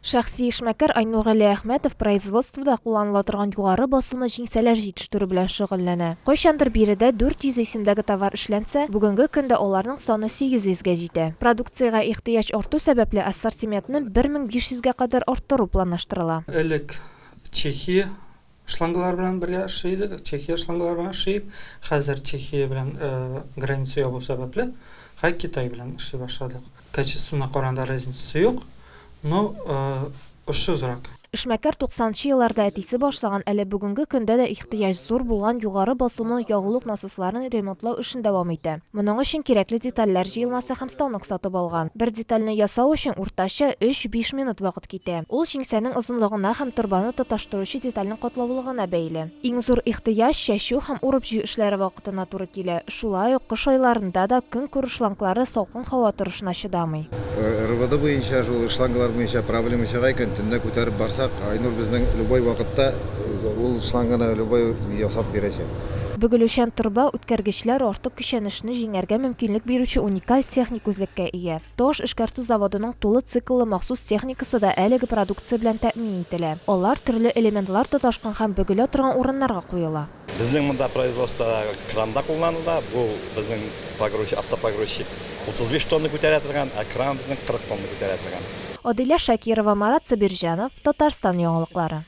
Шәхси эшмәкәр Айнур Али Әхмәтов производствода кулланыла торган югары басылмы җиңсәләр җитештерү белән шөгыльләнә. Кайчандыр биредә 400 исемдәге товар эшләнсә, бүгенге көндә аларның саны 800-гә җитә. Продукциягә ихтыяҗ арту сәбәпле ассортиментны 1500-гә кадәр арттыру планлаштырыла. Элек Чехия шлангалар белән бергә эшләйдек, Чехия шлангалар белән эшләйдек. Хәзер Чехия белән граница ябу сәбәпле Китай белән эшли башладык. Качествына караганда разница юк, но ошсызрак. Эшмәкәр 90-нчы елларда әтисе башлаган, әле бүгенге көндә дә ихтыяҗ зур булган югары басылмы ягулык насосларын ремонтлау эшен дәвам итә. Моның өчен кирәкле детальләр җыелмасы һәм станок сатып алган. Бер детальне ясау өчен уртача 3-5 минут вакыт китә. Ул җиңсәнең озынлыгына һәм торбаны тоташтыручы детальнең катлаулыгына бәйле. Иң зур ихтыяҗ чәчү һәм урып җыю эшләре вакытына туры килә. Шулай ук кыш айларында да көн күрү шланглары салкын һава торышына чыдамый. РВД буенча шул шлангалар буенча проблема чыгай икән, төнлә күтәреп барсак, Айнур безнең любой вакытта ул шланганы любой ясап бирәчәк. Бөгелүчән торба үткәргечләр артык көчәнешне җиңәргә мөмкинлек бирүче уникаль техник үзлеккә ия. Таш эшкәртү заводының тулы цикллы махсус техникасы да әлеге продукция белән тәэмин ителә. Алар төрле элементлар тоташкан һәм бөгелә торган урыннарга куела. Безнең монда производствода кранда кулланыла, бу безнең погрузчик, автопогрузчик 35 тонна күтәрә торган, а кран безнең 40 тонна күтәрә торган. Адилә Шакирова, Марат Сабирҗанов, Татарстан яңалыклары.